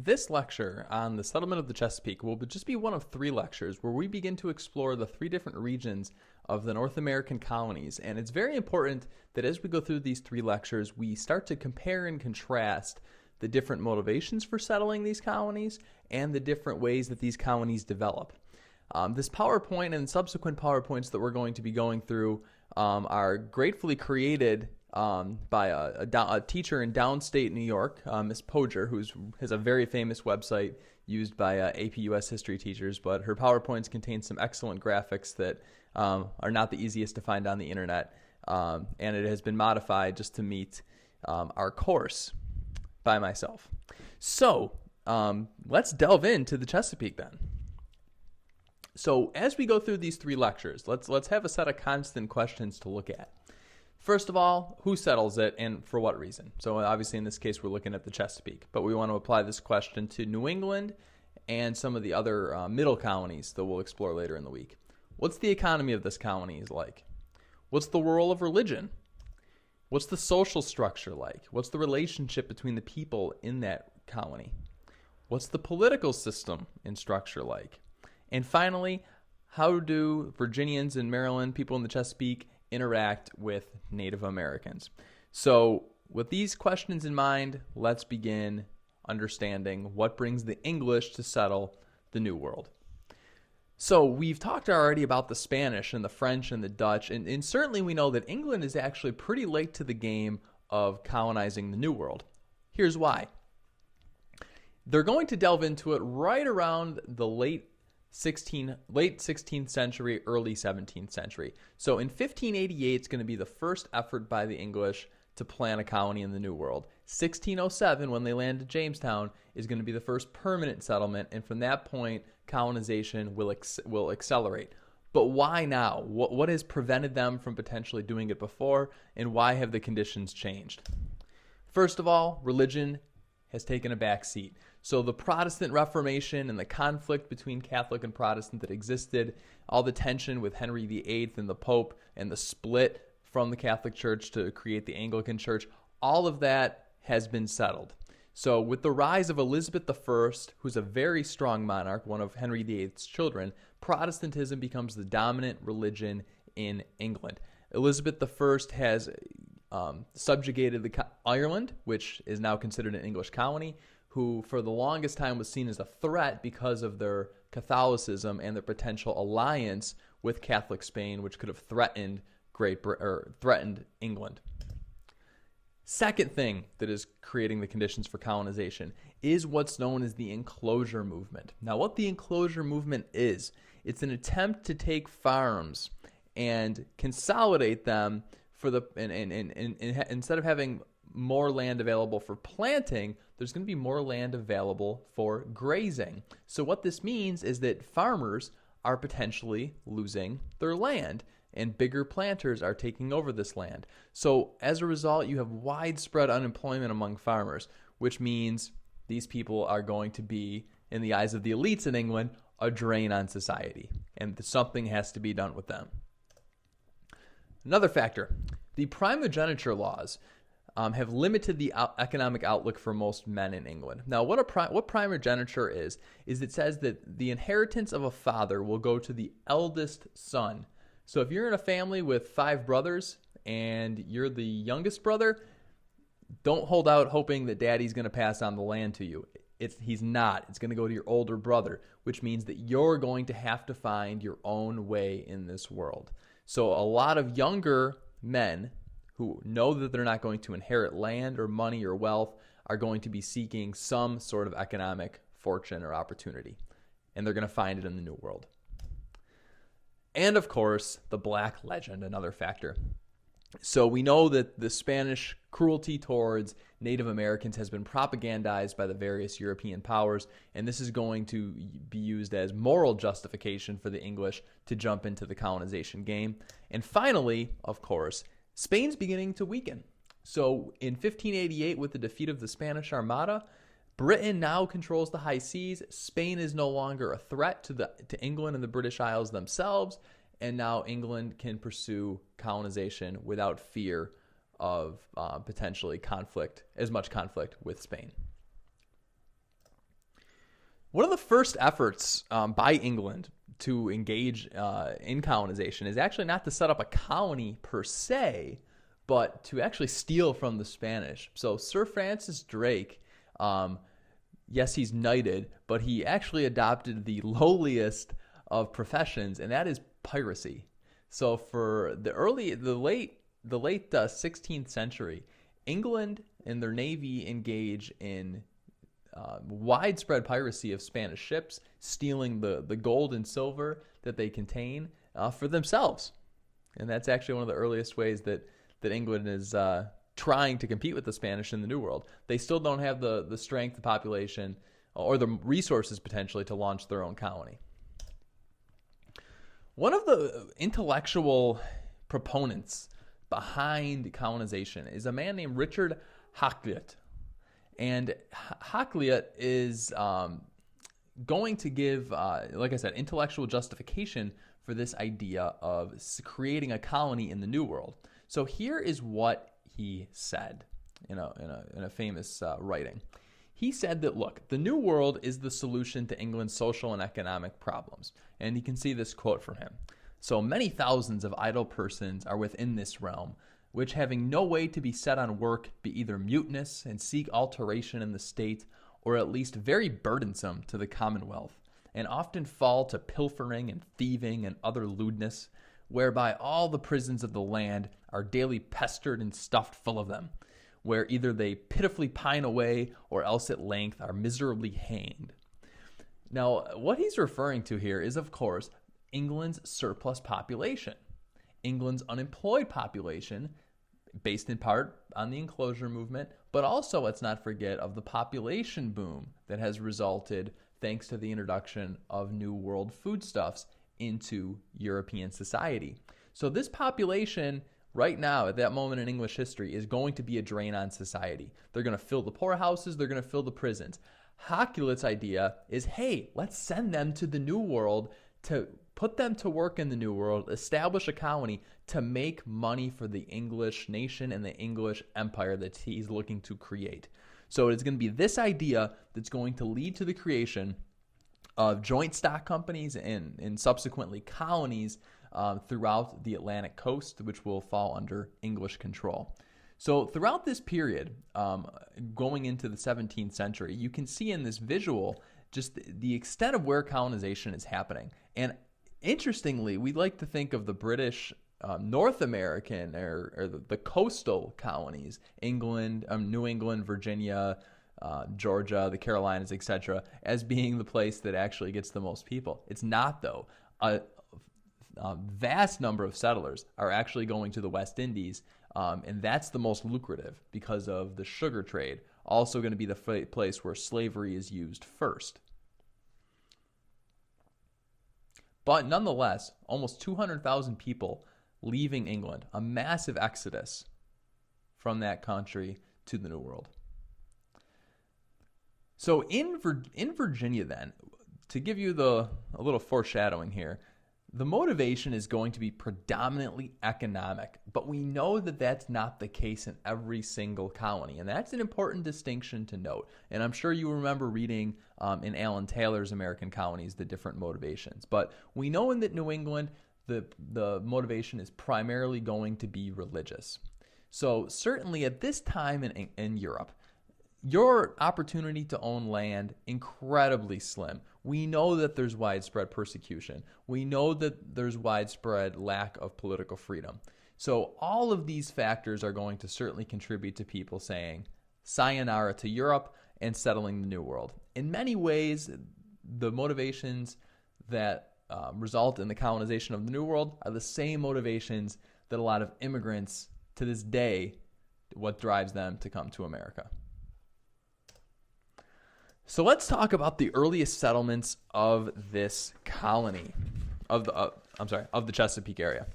This lecture on the settlement of the Chesapeake will just be one of 3 lectures where we begin to explore the 3 different regions of the North American colonies. And it's very important that as we go through these 3 lectures, we start to compare and contrast the different motivations for settling these colonies and the different ways that these colonies develop. This PowerPoint and subsequent PowerPoints that we're going to be going through are gratefully created by a teacher in downstate New York, Miss Poger, who has a very famous website used by AP US history teachers, but her PowerPoints contain some excellent graphics that are not the easiest to find on the internet, and it has been modified just to meet our course by myself. So let's delve into the Chesapeake then. So as we go through these 3 lectures, let's have a set of constant questions to look at. First of all, who settles it and for what reason? So obviously in this case we're looking at the Chesapeake, but we want to apply this question to New England and some of the other middle colonies that we'll explore later in the week. What's the economy of this colony like? What's the role of religion? What's the social structure like? What's the relationship between the people in that colony? What's the political system and structure like? And finally, how do Virginians and Maryland, people in the Chesapeake, interact with Native Americans? So with these questions in mind, let's begin understanding what brings the English to settle the New World. So we've talked already about the Spanish and the French and the Dutch, and certainly we know that England is actually pretty late to the game of colonizing the New World. Here's why. They're going to delve into it right around the late 16th century, early 17th century. So in 1588, it's going to be the first effort by the English to plant a colony in the New World. 1607, when they land at Jamestown, is going to be the first permanent settlement, and from that point, colonization will accelerate. But why now? What has prevented them from potentially doing it before, and why have the conditions changed? First of all, religion has taken a back seat. So the Protestant Reformation and the conflict between Catholic and Protestant that existed, all the tension with Henry VIII and the Pope, and the split from the Catholic Church to create the Anglican Church, all of that has been settled. So with the rise of Elizabeth I, who's a very strong monarch, one of Henry VIII's children, Protestantism becomes the dominant religion in England. Elizabeth I has subjugated Ireland, which is now considered an English colony, who for the longest time was seen as a threat because of their Catholicism and their potential alliance with Catholic Spain, which could have threatened threatened England. Second thing that is creating the conditions for colonization is what's known as the enclosure movement. Now, what the enclosure movement is, it's an attempt to take farms and consolidate them for instead of having more land available for planting, there's going to be more land available for grazing. So what this means is that farmers are potentially losing their land, and bigger planters are taking over this land. So as a result, you have widespread unemployment among farmers, which means these people are going to be, in the eyes of the elites in England, a drain on society, and something has to be done with them. Another factor, the primogeniture laws have limited the economic outlook for most men in England. Now, what primogeniture is it says that the inheritance of a father will go to the eldest son. So if you're in a family with 5 brothers and you're the youngest brother, don't hold out hoping that daddy's going to pass on the land to you. He's not. It's going to go to your older brother, which means that you're going to have to find your own way in this world. So a lot of younger men who know that they're not going to inherit land or money or wealth are going to be seeking some sort of economic fortune or opportunity, and they're going to find it in the New World. And of course, the black legend, another factor. So we know that the Spanish cruelty towards Native Americans has been propagandized by the various European powers, and this is going to be used as moral justification for the English to jump into the colonization game. And finally, of course, Spain's beginning to weaken. So in 1588, with the defeat of the Spanish Armada, Britain now controls the high seas. Spain is no longer a threat to England and the British Isles themselves, and now England can pursue colonization without fear of potentially conflict with Spain. One of the first efforts by England to engage in colonization is actually not to set up a colony per se, but to actually steal from the Spanish. So Sir Francis Drake, yes, he's knighted, but he actually adopted the lowliest of professions, and that is piracy. So for the late 16th century, England and their navy engage in widespread piracy of Spanish ships, stealing the gold and silver that they contain for themselves. And that's actually one of the earliest ways that England is trying to compete with the Spanish in the New World. They still don't have the strength, the population, or the resources potentially to launch their own colony. One of the intellectual proponents behind colonization is a man named Richard Hakluyt. And Hakluyt is going to give, like I said, intellectual justification for this idea of creating a colony in the New World. So here is what he said in a famous writing. He said that, look, the New World is the solution to England's social and economic problems. And you can see this quote from him. So many thousands of idle persons are within this realm, which having no way to be set on work, be either mutinous and seek alteration in the state, or at least very burdensome to the commonwealth, and often fall to pilfering and thieving and other lewdness, whereby all the prisons of the land are daily pestered and stuffed full of them, where either they pitifully pine away, or else at length are miserably hanged. Now, what he's referring to here is, of course, England's surplus population. England's unemployed population, based in part on the enclosure movement, but also, let's not forget, of the population boom that has resulted thanks to the introduction of New World foodstuffs into European society. So this population right now, at that moment in English history, is going to be a drain on society. They're going to fill the poorhouses, they're going to fill the prisons. Hakluyt's idea is, hey, let's send them to the New World, to put them to work in the New World, establish a colony to make money for the English nation and the English empire that he's looking to create. So it's going to be this idea that's going to lead to the creation of joint stock companies and subsequently colonies throughout the Atlantic coast, which will fall under English control. So throughout this period, going into the 17th century, you can see in this visual just the extent of where colonization is happening. And interestingly, we like to think of the British North American or the coastal colonies, England, New England, Virginia, Georgia, the Carolinas, etc., as being the place that actually gets the most people. It's not, though. A vast number of settlers are actually going to the West Indies, and that's the most lucrative because of the sugar trade, also going to be the place where slavery is used first. But nonetheless, almost 200,000 people leaving England, a massive exodus from that country to the New World. So in Virginia then, to give you a little foreshadowing here, the motivation is going to be predominantly economic, but we know that that's not the case in every single colony, and that's an important distinction to note. And I'm sure you remember reading in Alan Taylor's American Colonies the different motivations. But we know in that New England, the motivation is primarily going to be religious. So certainly at this time in Europe, your opportunity to own land, incredibly slim. We know that there's widespread persecution. We know that there's widespread lack of political freedom. So all of these factors are going to certainly contribute to people saying sayonara to Europe and settling the New World. In many ways, the motivations that result in the colonization of the New World are the same motivations that a lot of immigrants to this day, what drives them to come to America. So let's talk about the earliest settlements of this colony, of the Chesapeake area.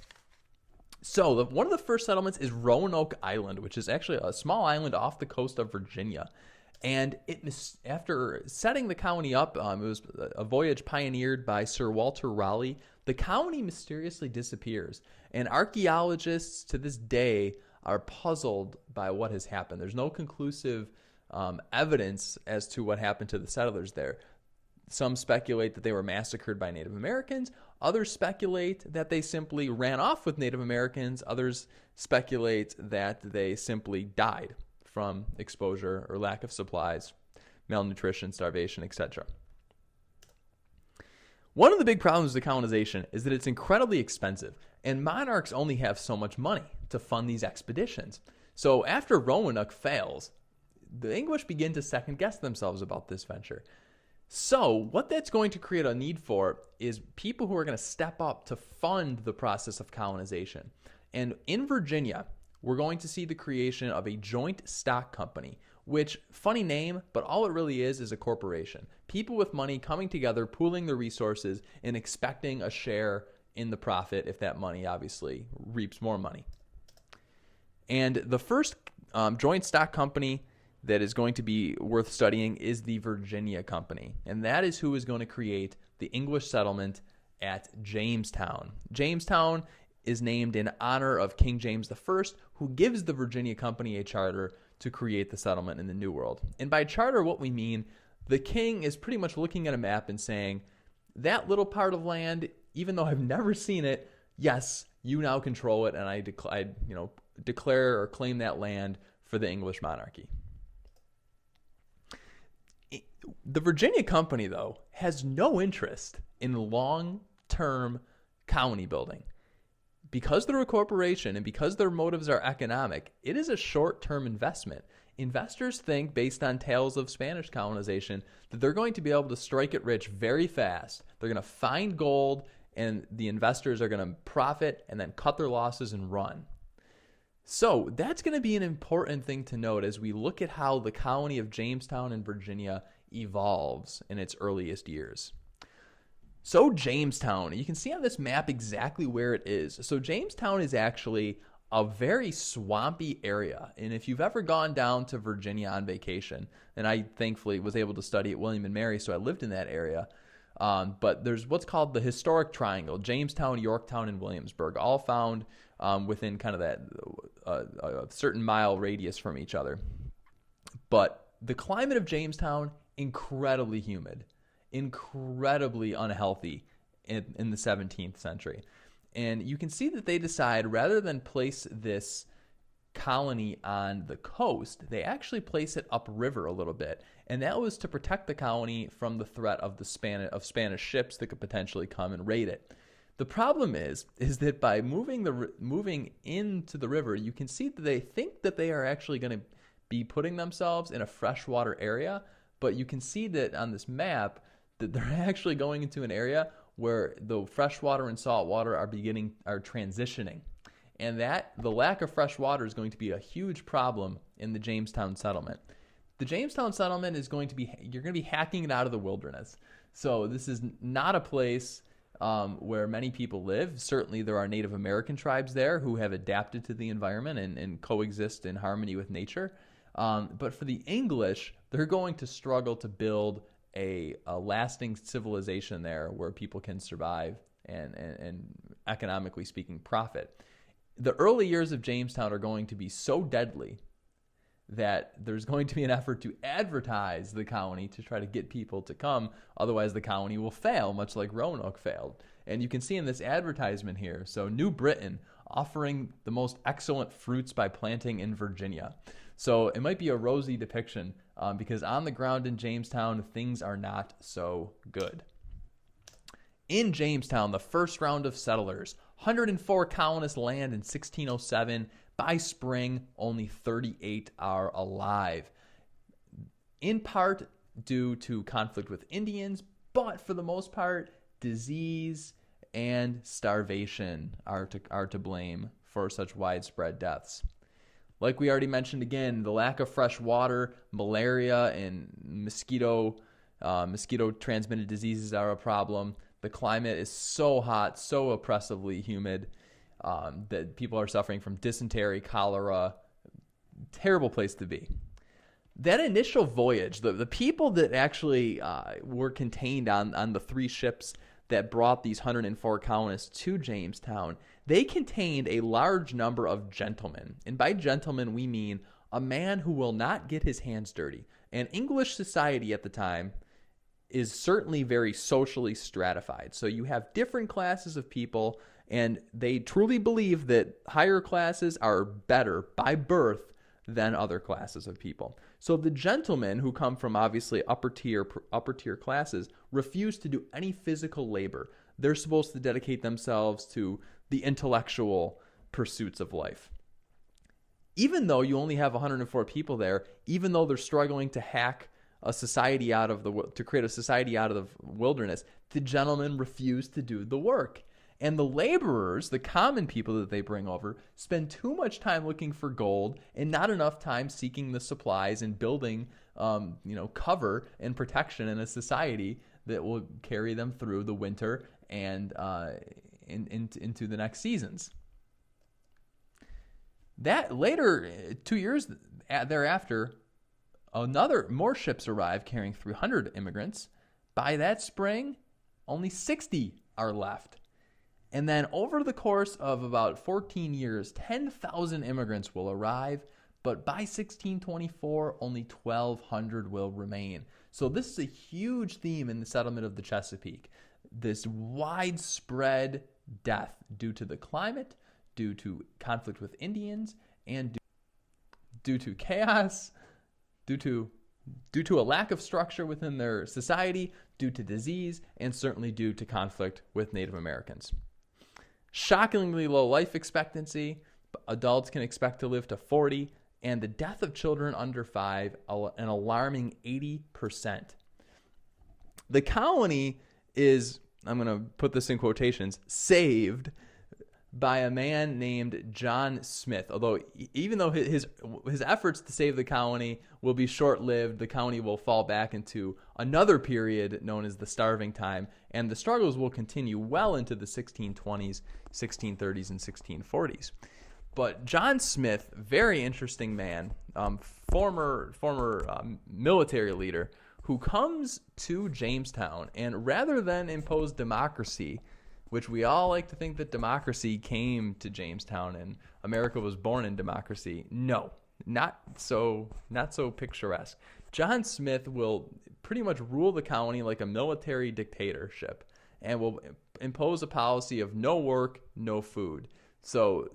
So one of the first settlements is Roanoke Island, which is actually a small island off the coast of Virginia. And after setting the colony up, it was a voyage pioneered by Sir Walter Raleigh. The colony mysteriously disappears, and archaeologists to this day are puzzled by what has happened. There's no conclusive evidence as to what happened to the settlers there. Some speculate that they were massacred by Native Americans. Others speculate that they simply ran off with Native Americans. Others speculate that they simply died from exposure or lack of supplies, malnutrition, starvation, etc. One of the big problems with colonization is that it's incredibly expensive, and monarchs only have so much money to fund these expeditions. So after Roanoke fails, the English begin to second guess themselves about this venture. So what that's going to create a need for is people who are going to step up to fund the process of colonization. And in Virginia, we're going to see the creation of a joint stock company, which, funny name, but all it really is a corporation. People with money coming together, pooling their resources, and expecting a share in the profit if that money obviously reaps more money. And the first joint stock company that is going to be worth studying is the Virginia Company. And that is who is going to create the English settlement at Jamestown. Jamestown is named in honor of King James I, who gives the Virginia Company a charter to create the settlement in the New World. And by charter, what we mean, the king is pretty much looking at a map and saying, that little part of land, even though I've never seen it, yes, you now control it, and I declare or claim that land for the English monarchy. The Virginia Company, though, has no interest in long-term colony building. Because they're a corporation and because their motives are economic, it is a short-term investment. Investors think, based on tales of Spanish colonization, that they're going to be able to strike it rich very fast. They're going to find gold, and the investors are going to profit and then cut their losses and run. So that's going to be an important thing to note as we look at how the colony of Jamestown in Virginia evolves in its earliest years. So Jamestown, you can see on this map exactly where it is. So Jamestown is actually a very swampy area. And if you've ever gone down to Virginia on vacation, and I thankfully was able to study at William and Mary, so I lived in that area. But there's what's called the historic triangle, Jamestown, Yorktown, and Williamsburg, all found within kind of that a certain mile radius from each other. But the climate of Jamestown, incredibly humid, incredibly unhealthy in the 17th century. And you can see that they decide, rather than place this colony on the coast, they actually place it upriver a little bit. And that was to protect the colony from the threat of Spanish ships that could potentially come and raid it. The problem is that by moving into the river, you can see that they think that they are actually going to be putting themselves in a freshwater area, but you can see that on this map that they're actually going into an area where the freshwater and saltwater are transitioning. And that the lack of fresh water is going to be a huge problem in the Jamestown settlement. The Jamestown settlement is going to be, you're going to be hacking it out of the wilderness. So this is not a place where many people live. Certainly there are Native American tribes there who have adapted to the environment and coexist in harmony with nature. But for the English, they're going to struggle to build a lasting civilization there where people can survive and economically speaking, profit. The early years of Jamestown are going to be so deadly that there's going to be an effort to advertise the colony to try to get people to come. Otherwise, the colony will fail, much like Roanoke failed. And you can see in this advertisement here, so New Britain offering the most excellent fruits by planting in Virginia. So it might be a rosy depiction because on the ground in Jamestown, things are not so good. In Jamestown, the first round of settlers, 104 colonists land in 1607. By spring, only 38 are alive, in part due to conflict with Indians, but for the most part, disease and starvation are to blame for such widespread deaths. Like we already mentioned again, the lack of fresh water, malaria, and mosquito-transmitted diseases are a problem. The climate is so hot, so oppressively humid, that people are suffering from dysentery, cholera. Terrible place to be. That initial voyage, the people that actually were contained on the three ships that brought these 104 colonists to Jamestown, they contained a large number of gentlemen. And by gentlemen, we mean a man who will not get his hands dirty. And English society at the time, is certainly very socially stratified. So you have different classes of people, and they truly believe that higher classes are better by birth than other classes of people. So the gentlemen who come from obviously upper tier classes refuse to do any physical labor. They're supposed to dedicate themselves to the intellectual pursuits of life. Even though you only have 104 people there, even though they're struggling to hack a society to create a society out of the wilderness, the gentlemen refuse to do the work. And the laborers, the common people that they bring over, spend too much time looking for gold and not enough time seeking the supplies and building, cover and protection in a society that will carry them through the winter and into the next seasons. That later, 2 years thereafter, more ships arrive carrying 300 immigrants. By that spring, only 60 are left. And then over the course of about 14 years, 10,000 immigrants will arrive, but by 1624, only 1,200 will remain. So this is a huge theme in the settlement of the Chesapeake. This widespread death due to the climate, due to conflict with Indians, and due to chaos, due to a lack of structure within their society, due to disease, and certainly due to conflict with Native Americans. Shockingly low life expectancy. Adults can expect to live to 40, and the death of children under 5, an alarming 80%. The colony is, I'm going to put this in quotations, saved by a man named John Smith. Although, even though his efforts to save the colony will be short-lived, the colony will fall back into another period known as the Starving Time, and the struggles will continue well into the 1620s, 1630s, and 1640s. But John Smith, very interesting man, former military leader, who comes to Jamestown, and rather than impose democracy, which we all like to think that democracy came to Jamestown and America was born in democracy. No, not so picturesque. John Smith will pretty much rule the colony like a military dictatorship and will impose a policy of no work, no food. So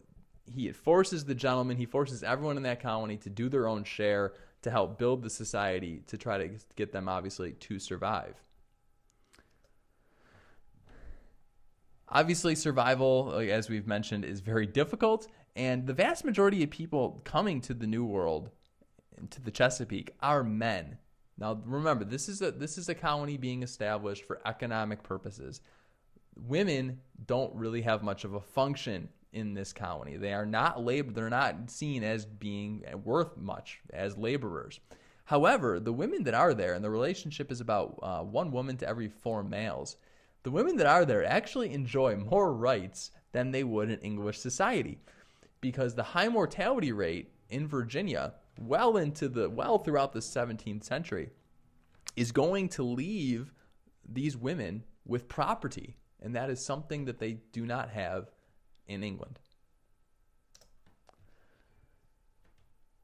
he forces everyone in that colony to do their own share to help build the society to try to get them, obviously, to survive. Obviously, survival, as we've mentioned, is very difficult, and the vast majority of people coming to the New World, to the Chesapeake, are men. Now, remember, this is a colony being established for economic purposes. Women don't really have much of a function in this colony. They are not they're not seen as being worth much as laborers. However, the women that are there, and the relationship is about 1 woman to every 4 males, the women that are there actually enjoy more rights than they would in English society, because the high mortality rate in Virginia, well throughout the 17th century, is going to leave these women with property, and that is something that they do not have in England.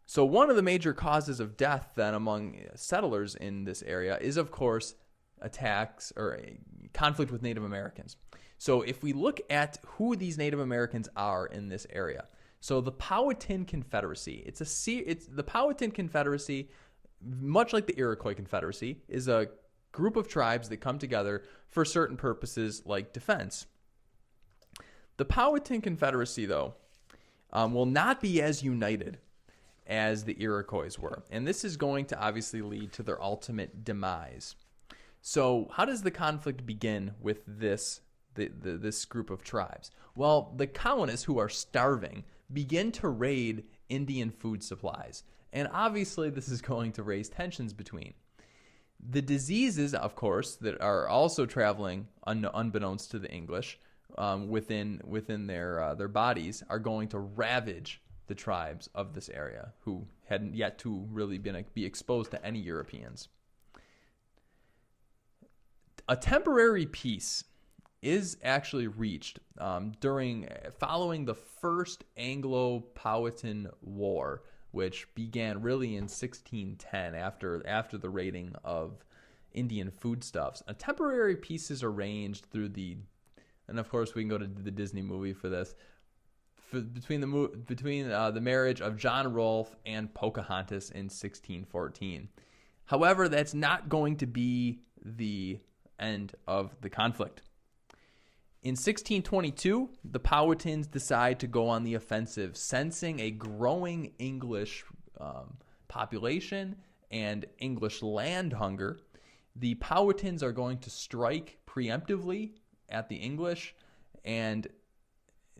So one of the major causes of death then among settlers in this area is, of course, attacks or conflict with Native Americans. So if we look at who these Native Americans are in this area, so the Powhatan Confederacy, the Powhatan Confederacy, much like the Iroquois Confederacy, is a group of tribes that come together for certain purposes like defense. The Powhatan Confederacy, though, will not be as united as the Iroquois were, and this is going to obviously lead to their ultimate demise. So how does the conflict begin with this group of tribes? Well, the colonists, who are starving, begin to raid Indian food supplies. And obviously this is going to raise tensions between. The diseases, of course, that are also traveling unbeknownst to the English within their bodies are going to ravage the tribes of this area who hadn't yet to really be exposed to any Europeans. A temporary peace is actually reached following the First Anglo-Powhatan War, which began really in 1610 after the raiding of Indian foodstuffs. Temporary pieces arranged through and of course we can go to the Disney movie for this, between the marriage of John Rolfe and Pocahontas in 1614. However, that's not going to be the end of the conflict. In 1622, the Powhatans decide to go on the offensive, sensing a growing English population and English land hunger. The Powhatans are going to strike preemptively at the English, and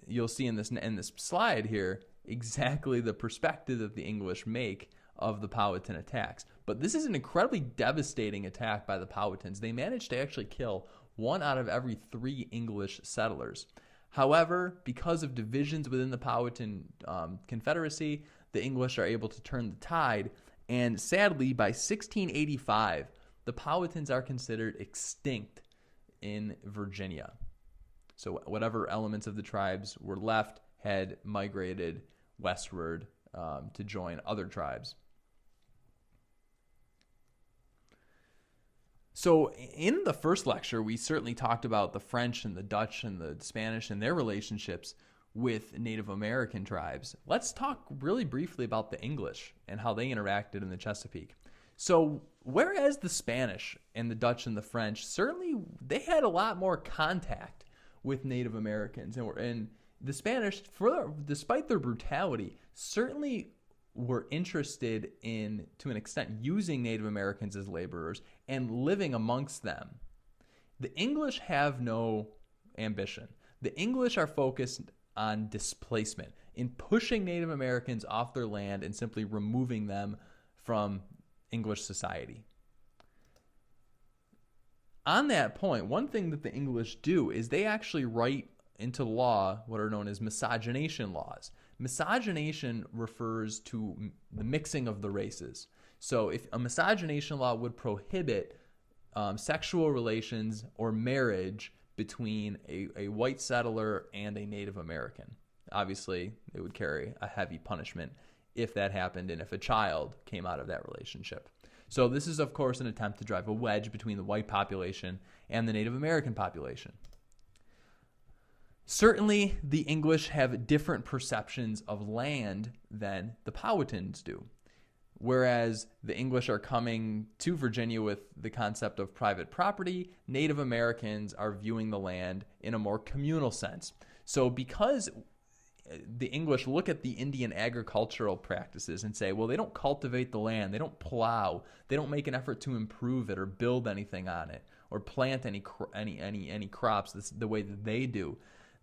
you'll see in this slide here exactly the perspective that the English make of the Powhatan attacks. But this is an incredibly devastating attack by the Powhatans. They managed to actually kill 1 out of every 3 English settlers. However, because of divisions within the Powhatan Confederacy, the English are able to turn the tide, and sadly, by 1685, the Powhatans are considered extinct in Virginia. So whatever elements of the tribes were left had migrated westward to join other tribes. So in the first lecture, we certainly talked about the French and the Dutch and the Spanish and their relationships with Native American tribes. Let's talk really briefly about the English and how they interacted in the Chesapeake. So whereas the Spanish and the Dutch and the French, certainly they had a lot more contact with Native Americans. And the Spanish, despite their brutality, certainly were interested in, to an extent, using Native Americans as laborers and living amongst them. The English have no ambition. The English are focused on displacement, in pushing Native Americans off their land and simply removing them from English society. On that point, one thing that the English do is they actually write into law what are known as miscegenation laws. Miscegenation refers to the mixing of the races. So if a miscegenation law would prohibit sexual relations or marriage between a white settler and a Native American, obviously it would carry a heavy punishment if that happened and if a child came out of that relationship. So this is, of course, an attempt to drive a wedge between the white population and the Native American population. Certainly, the English have different perceptions of land than the Powhatans do. Whereas the English are coming to Virginia with the concept of private property, Native Americans are viewing the land in a more communal sense. So because the English look at the Indian agricultural practices and say, well, they don't cultivate the land, they don't plow, they don't make an effort to improve it or build anything on it or plant any crops the way that they do.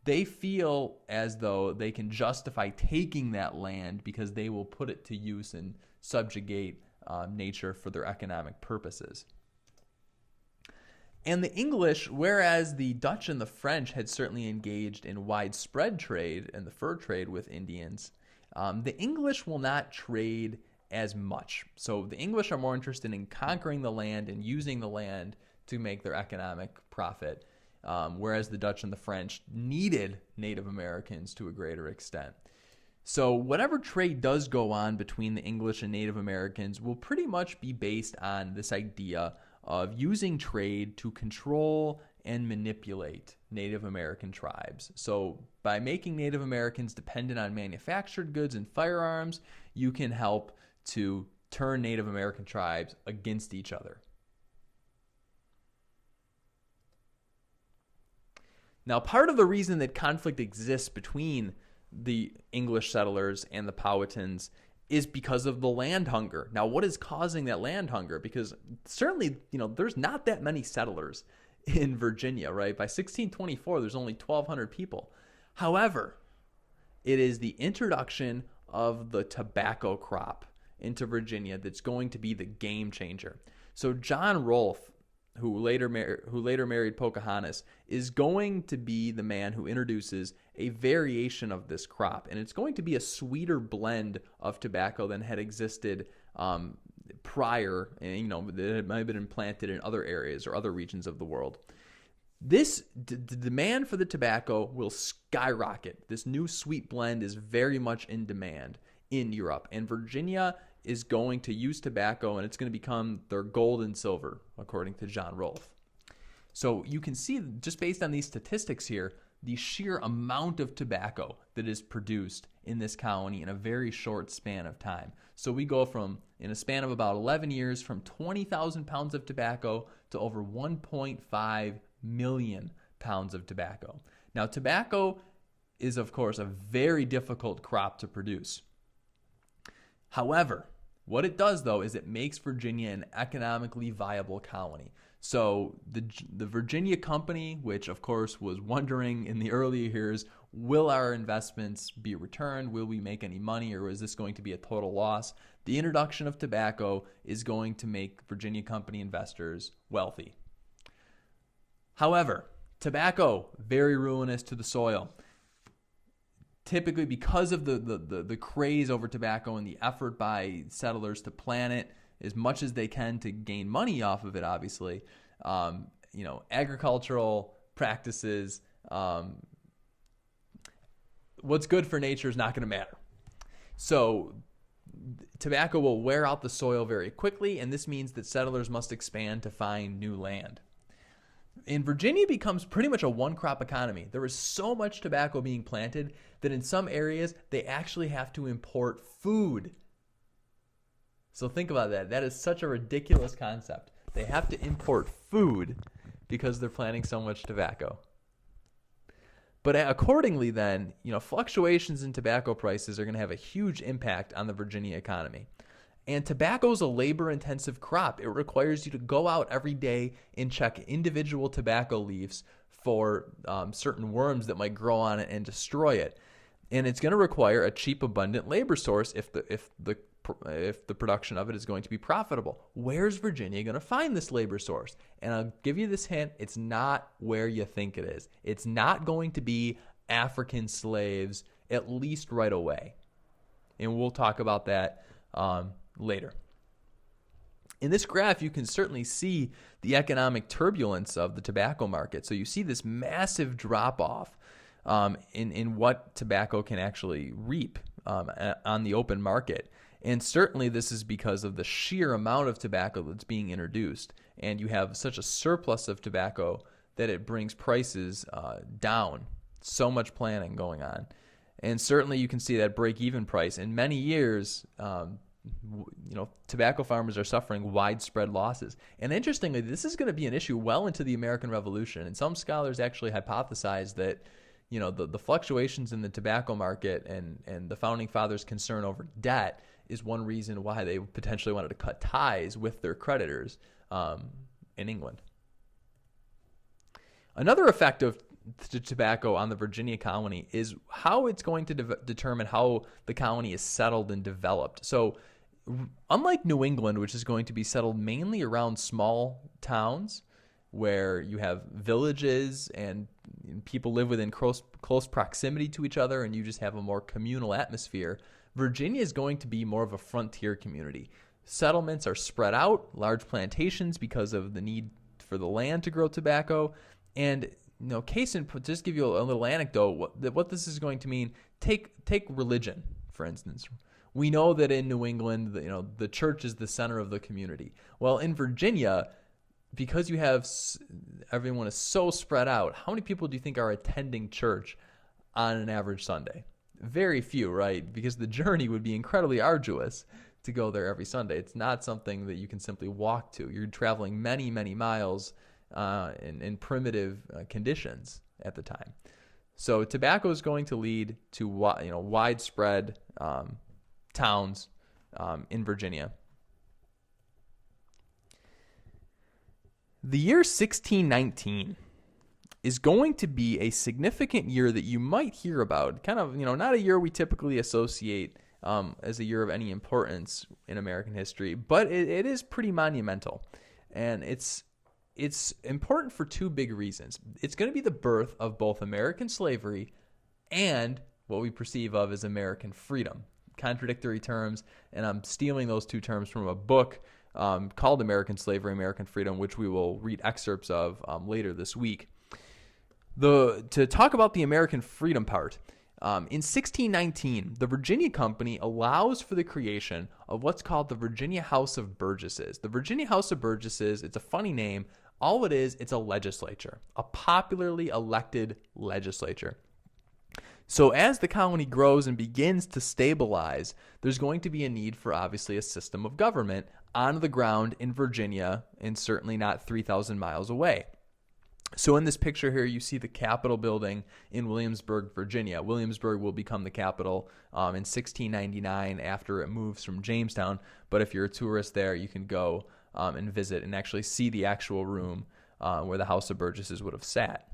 They feel as though they can justify taking that land because they will put it to use and subjugate nature for their economic purposes. And the English, whereas the Dutch and the French had certainly engaged in widespread trade and the fur trade with Indians, the English will not trade as much. So the English are more interested in conquering the land and using the land to make their economic profit, whereas the Dutch and the French needed Native Americans to a greater extent. So whatever trade does go on between the English and Native Americans will pretty much be based on this idea of using trade to control and manipulate Native American tribes. So by making Native Americans dependent on manufactured goods and firearms, you can help to turn Native American tribes against each other. Now, part of the reason that conflict exists between the English settlers and the Powhatans is because of the land hunger. Now, what is causing that land hunger? Because certainly, there's not that many settlers in Virginia, right? By 1624, there's only 1,200 people. However, it is the introduction of the tobacco crop into Virginia that's going to be the game changer. So John Rolfe, who later married Pocahontas, is going to be the man who introduces a variation of this crop, and it's going to be a sweeter blend of tobacco than had existed prior, and that might have been implanted in other areas or other regions of the world. This the demand for the tobacco will skyrocket. This new sweet blend is very much in demand in Europe, and Virginia is going to use tobacco, and it's going to become their gold and silver, according to John Rolfe. So you can see, just based on these statistics here, the sheer amount of tobacco that is produced in this colony in a very short span of time. So we go from, in a span of about 11 years, from 20,000 pounds of tobacco to over 1.5 million pounds of tobacco. Now, tobacco is, of course, a very difficult crop to produce. However, what it does, though, is it makes Virginia an economically viable colony. So the Virginia company, which of course was wondering in the early years, will our investments be returned? Will we make any money, or is this going to be a total loss? The introduction of tobacco is going to make Virginia company investors wealthy. However, tobacco, very ruinous to the soil. Typically, because of the craze over tobacco and the effort by settlers to plant it as much as they can to gain money off of it, obviously, agricultural practices, what's good for nature is not going to matter. So tobacco will wear out the soil very quickly, and this means that settlers must expand to find new land. And Virginia becomes pretty much a one-crop economy. There is so much tobacco being planted that in some areas they actually have to import food. So think about that. That is such a ridiculous concept. They have to import food because they're planting so much tobacco. But accordingly then, fluctuations in tobacco prices are going to have a huge impact on the Virginia economy. And tobacco is a labor-intensive crop. It requires you to go out every day and check individual tobacco leaves for certain worms that might grow on it and destroy it. And it's going to require a cheap, abundant labor source if the production of it is going to be profitable. Where's Virginia going to find this labor source? And I'll give you this hint: it's not where you think it is. It's not going to be African slaves, at least right away. And we'll talk about that later. In this graph, you can certainly see the economic turbulence of the tobacco market. So you see this massive drop-off in what tobacco can actually reap on the open market. And certainly this is because of the sheer amount of tobacco that's being introduced. And you have such a surplus of tobacco that it brings prices down. So much planning going on. And certainly you can see that break-even price. In many years, tobacco farmers are suffering widespread losses. And interestingly, this is going to be an issue well into the American Revolution. And some scholars actually hypothesize that the fluctuations in the tobacco market and the Founding Fathers' concern over debt is one reason why they potentially wanted to cut ties with their creditors in England. Another effect of tobacco on the Virginia colony is how it's going to determine how the colony is settled and developed. So unlike New England, which is going to be settled mainly around small towns where you have villages and people live within close proximity to each other and you just have a more communal atmosphere, Virginia is going to be more of a frontier community. Settlements are spread out, large plantations because of the need for the land to grow tobacco. And case in point, just give you a little anecdote, what this is going to mean. Take religion, for instance. We know that in New England, the church is the center of the community. Well, in Virginia, because you have everyone is so spread out, how many people do you think are attending church on an average Sunday? Very few, right? Because the journey would be incredibly arduous to go there every Sunday. It's not something that you can simply walk to. You're traveling many, many miles in primitive conditions at the time. So tobacco is going to lead to widespread towns in Virginia. The year 1619 is going to be a significant year that you might hear about. Kind of, not a year we typically associate as a year of any importance in American history, but it is pretty monumental. And it's important for two big reasons. It's going to be the birth of both American slavery and what we perceive of as American freedom. Contradictory terms, and I'm stealing those two terms from a book called American Slavery, American Freedom, which we will read excerpts of later this week. To talk about the American freedom part, In 1619, the Virginia Company allows for the creation of what's called the Virginia House of Burgesses. The Virginia House of Burgesses, it's a funny name. All it is, it's a legislature, a popularly elected legislature. So as the colony grows and begins to stabilize, there's going to be a need for obviously a system of government on the ground in Virginia, and certainly not 3,000 miles away. So in this picture here, you see the Capitol building in Williamsburg, Virginia. Williamsburg will become the capital in 1699 after it moves from Jamestown. But if you're a tourist there, you can go and visit and actually see the actual room where the House of Burgesses would have sat.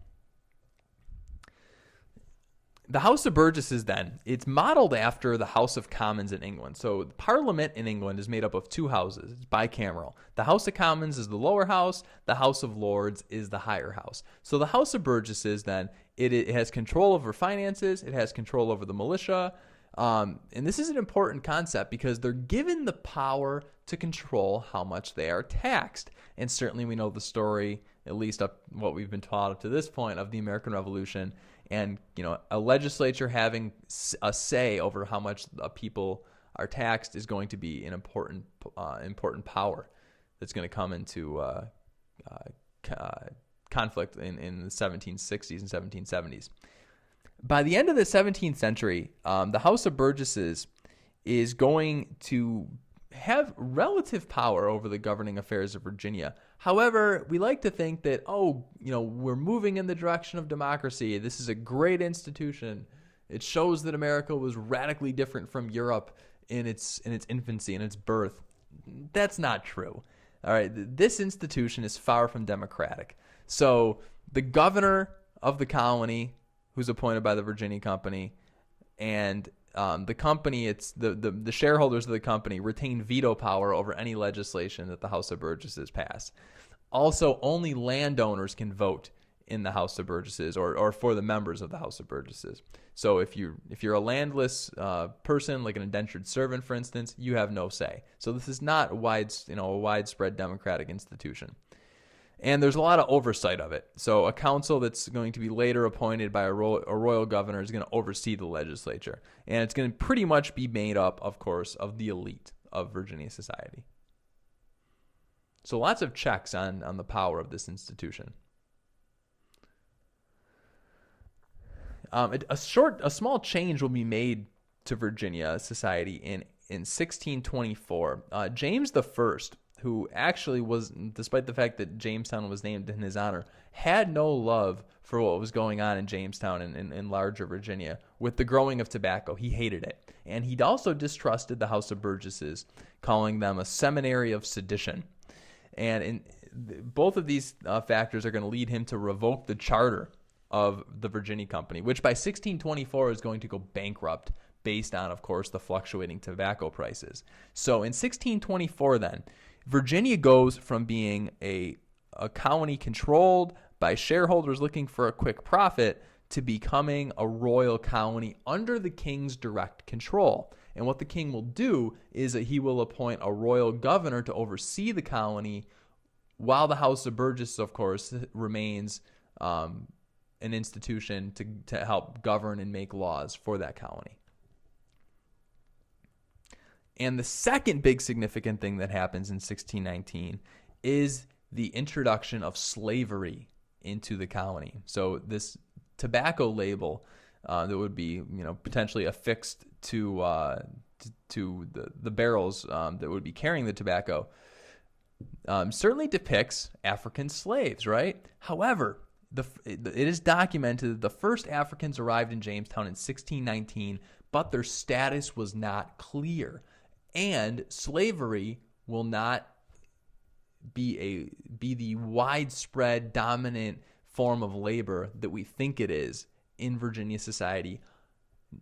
The House of Burgesses, then, it's modeled after the House of Commons in England. So the Parliament in England is made up of two houses. It's bicameral. The House of Commons is the lower house. The House of Lords is the higher house. So the House of Burgesses, then, it has control over finances. It has control over the militia. And this is an important concept because they're given the power to control how much they are taxed. And certainly we know the story, at least up what we've been taught up to this point, of the American Revolution. And, a legislature having a say over how much people are taxed is going to be an important power that's going to come into conflict in the 1760s and 1770s. By the end of the 17th century, the House of Burgesses is going to have relative power over the governing affairs of Virginia. However, we like to think that, we're moving in the direction of democracy. This is a great institution. It shows that America was radically different from Europe in its infancy, in its birth. That's not true. All right, this institution is far from democratic. So the governor of the colony, who's appointed by the Virginia Company, and the company, it's the shareholders of the company retain veto power over any legislation that the House of Burgesses pass. Also, only landowners can vote in the House of Burgesses or for the members of the House of Burgesses. So if you're a landless person, like an indentured servant, for instance, you have no say. So this is not a widespread democratic institution. And there's a lot of oversight of it. So a council that's going to be later appointed by a royal governor is going to oversee the legislature. And it's going to pretty much be made up, of course, of the elite of Virginia society. So lots of checks on the power of this institution. A small change will be made to Virginia society in 1624. James the First, who actually was, despite the fact that Jamestown was named in his honor, had no love for what was going on in Jamestown and in larger Virginia with the growing of tobacco. He hated it. And he also distrusted the House of Burgesses, calling them a seminary of sedition. And both of these factors are going to lead him to revoke the charter of the Virginia Company, which by 1624 is going to go bankrupt based on, of course, the fluctuating tobacco prices. So in 1624 then, Virginia goes from being a colony controlled by shareholders looking for a quick profit to becoming a royal colony under the king's direct control. And what the king will do is that he will appoint a royal governor to oversee the colony, while the House of Burgesses, of course, remains an institution to help govern and make laws for that colony. And the second big significant thing that happens in 1619 is the introduction of slavery into the colony. So this tobacco label that would be, potentially affixed to the barrels that would be carrying the tobacco certainly depicts African slaves, right? However, it is documented that the first Africans arrived in Jamestown in 1619, but their status was not clear. And slavery will not be the widespread dominant form of labor that we think it is in Virginia society.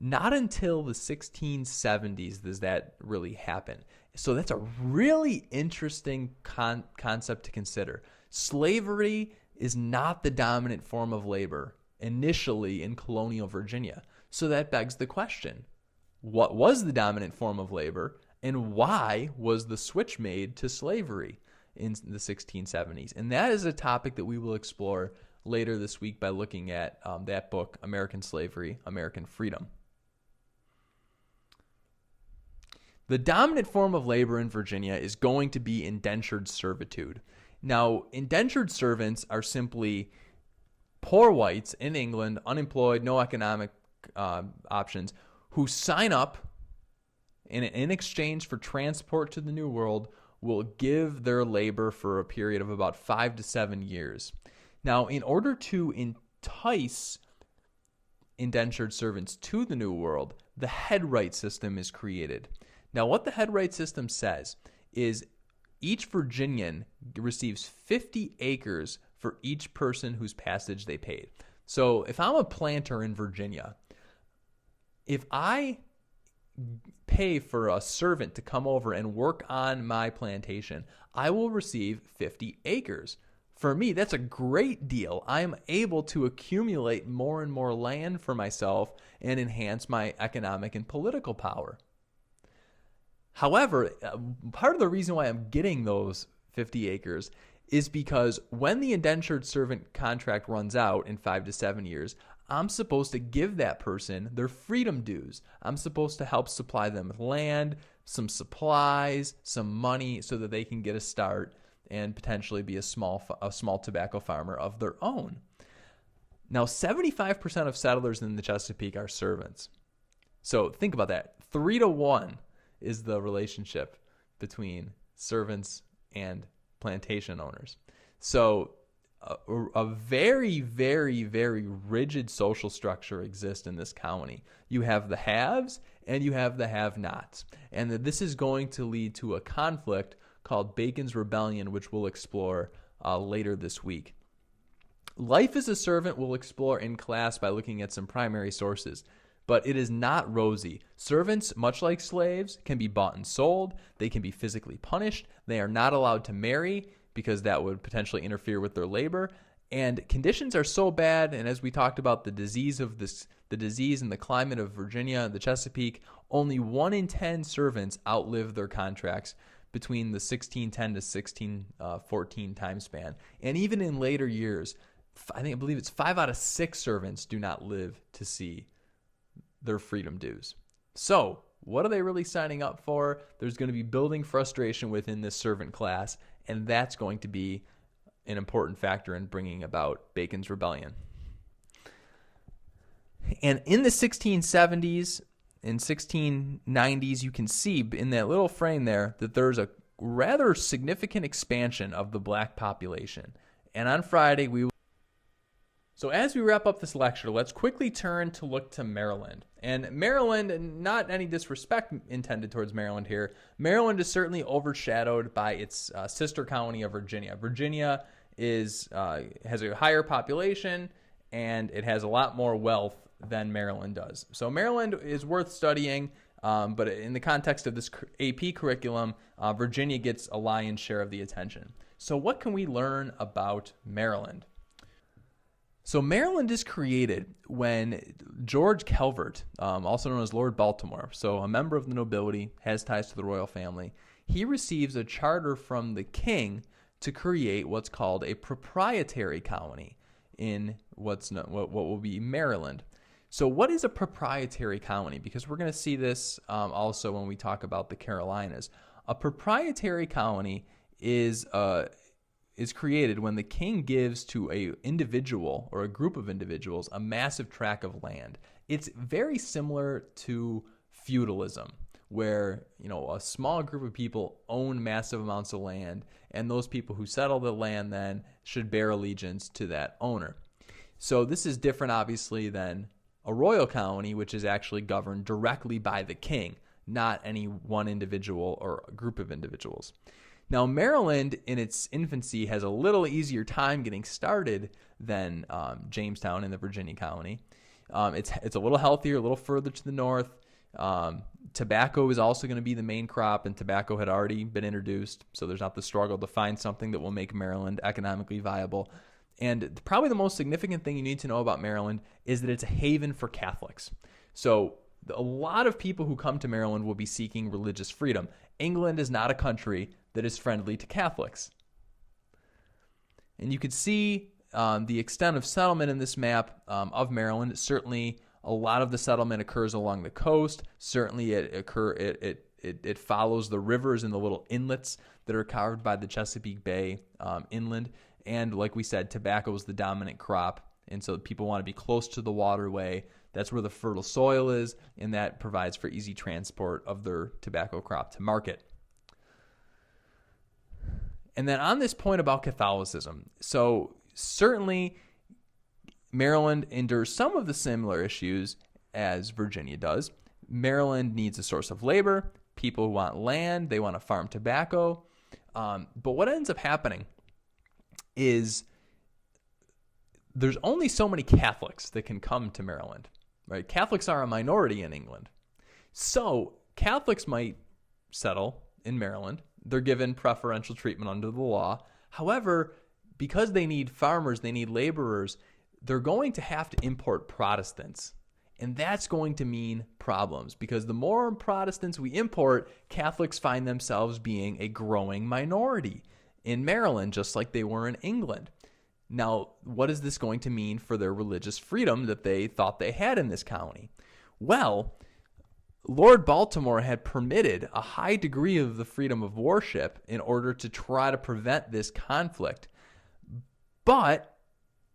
Not until the 1670s does that really happen. So that's a really interesting concept to consider. Slavery is not the dominant form of labor initially in colonial Virginia. So that begs the question, what was the dominant form of labor? And why was the switch made to slavery in the 1670s? And that is a topic that we will explore later this week by looking at that book, American Slavery, American Freedom. The dominant form of labor in Virginia is going to be indentured servitude. Now, indentured servants are simply poor whites in England, unemployed, no economic options, who sign up in exchange for transport to the New World, will give their labor for a period of about 5 to 7 years. Now, in order to entice indentured servants to the New World, the headright system is created. Now, what the headright system says is each Virginian receives 50 acres for each person whose passage they paid. So if I'm a planter in Virginia, if I pay for a servant to come over and work on my plantation, I will receive 50 acres. For me, that's a great deal. I am able to accumulate more and more land for myself and enhance my economic and political power. However, part of the reason why I'm getting those 50 acres is because when the indentured servant contract runs out in 5 to 7 years, I'm supposed to give that person their freedom dues. I'm supposed to help supply them with land, some supplies, some money so that they can get a start and potentially be a small tobacco farmer of their own. Now, 75% of settlers in the Chesapeake are servants. So think about that. 3 to 1 is the relationship between servants and plantation owners. So a very, very, very rigid social structure exists in this county. You have the haves and you have the have-nots. And this is going to lead to a conflict called Bacon's Rebellion, which we'll explore later this week. Life as a servant we'll explore in class by looking at some primary sources. But it is not rosy. Servants, much like slaves, can be bought and sold. They can be physically punished. They are not allowed to marry because that would potentially interfere with their labor. And conditions are so bad, and as we talked about the disease and the climate of Virginia, the Chesapeake, only 1 in 10 servants outlive their contracts between the 1610 to 1614 time span. And even in later years, I believe it's 5 out of 6 servants do not live to see their freedom dues. So, what are they really signing up for? There's going to be building frustration within this servant class, and that's going to be an important factor in bringing about Bacon's Rebellion. And in the 1670s and 1690s, you can see in that little frame there that there's a rather significant expansion of the black population. And on Friday, So as we wrap up this lecture, let's quickly turn to look to Maryland. And Maryland, not any disrespect intended towards Maryland here, Maryland is certainly overshadowed by its sister county of Virginia. Virginia has a higher population, and it has a lot more wealth than Maryland does. So Maryland is worth studying, but in the context of this AP curriculum, Virginia gets a lion's share of the attention. So what can we learn about Maryland? So Maryland is created when George Calvert, also known as Lord Baltimore, so a member of the nobility, has ties to the royal family, he receives a charter from the king to create what's called a proprietary colony in what will be Maryland. So what is a proprietary colony? Because we're going to see this also when we talk about the Carolinas. A proprietary colony is created when the king gives to a individual or a group of individuals a massive tract of land. It's very similar to feudalism, where a small group of people own massive amounts of land, and those people who settle the land then should bear allegiance to that owner. So this is different, obviously, than a royal colony, which is actually governed directly by the king, not any one individual or a group of individuals. Now, Maryland, in its infancy, has a little easier time getting started than Jamestown in the Virginia colony. It's a little healthier, a little further to the north. Tobacco is also going to be the main crop, and tobacco had already been introduced, so there's not the struggle to find something that will make Maryland economically viable. And probably the most significant thing you need to know about Maryland is that it's a haven for Catholics. So a lot of people who come to Maryland will be seeking religious freedom. England is not a country that is friendly to Catholics. And you could see the extent of settlement in this map of Maryland. Certainly, a lot of the settlement occurs along the coast. Certainly, it It follows the rivers and the little inlets that are carved by the Chesapeake Bay inland. And like we said, tobacco is the dominant crop. And so people want to be close to the waterway. That's where the fertile soil is, and that provides for easy transport of their tobacco crop to market. And then on this point about Catholicism, so certainly Maryland endures some of the similar issues as Virginia does. Maryland needs a source of labor. People want land. They want to farm tobacco. But what ends up happening is there's only so many Catholics that can come to Maryland, right? Catholics are a minority in England. So Catholics might settle in Maryland. They're given preferential treatment under the law. However, because they need farmers, they need laborers, they're going to have to import Protestants. And that's going to mean problems, because the more Protestants we import, Catholics find themselves being a growing minority in Maryland, just like they were in England. Now, what is this going to mean for their religious freedom that they thought they had in this county? Well, Lord Baltimore had permitted a high degree of the freedom of worship in order to try to prevent this conflict. But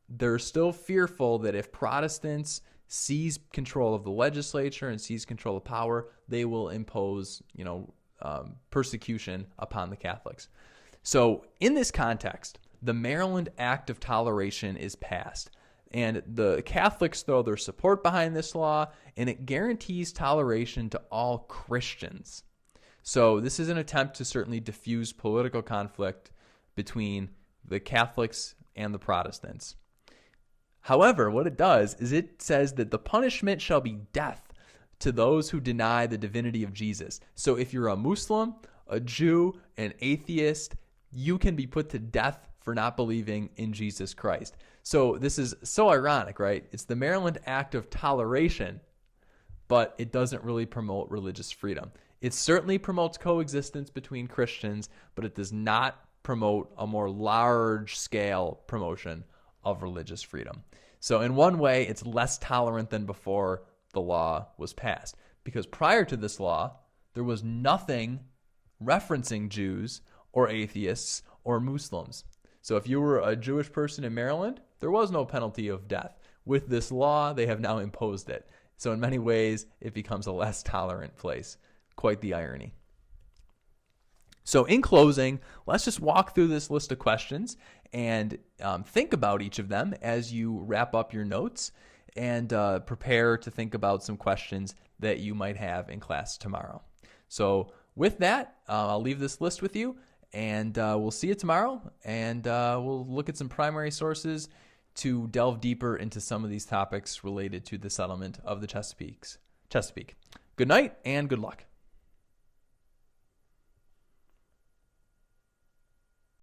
they're still fearful that if Protestants seize control of the legislature and seize control of power, they will impose, persecution upon the Catholics. So in this context, the Maryland Act of Toleration is passed, and the Catholics throw their support behind this law, and it guarantees toleration to all Christians. So this is an attempt to certainly diffuse political conflict between the Catholics and the Protestants. However, what it does is it says that the punishment shall be death to those who deny the divinity of Jesus. So if you're a Muslim, a Jew, an atheist, you can be put to death for not believing in Jesus Christ. So this is so ironic, right? It's the Maryland Act of Toleration, but it doesn't really promote religious freedom. It certainly promotes coexistence between Christians, but it does not promote a more large-scale promotion of religious freedom. So in one way, it's less tolerant than before the law was passed, because prior to this law, there was nothing referencing Jews or atheists or Muslims. So if you were a Jewish person in Maryland, there was no penalty of death. With this law, they have now imposed it. So in many ways, it becomes a less tolerant place. Quite the irony. So in closing, let's just walk through this list of questions and think about each of them as you wrap up your notes and prepare to think about some questions that you might have in class tomorrow. So with that, I'll leave this list with you, and we'll see you tomorrow, and we'll look at some primary sources to delve deeper into some of these topics related to the settlement of the Chesapeake. Good night and good luck.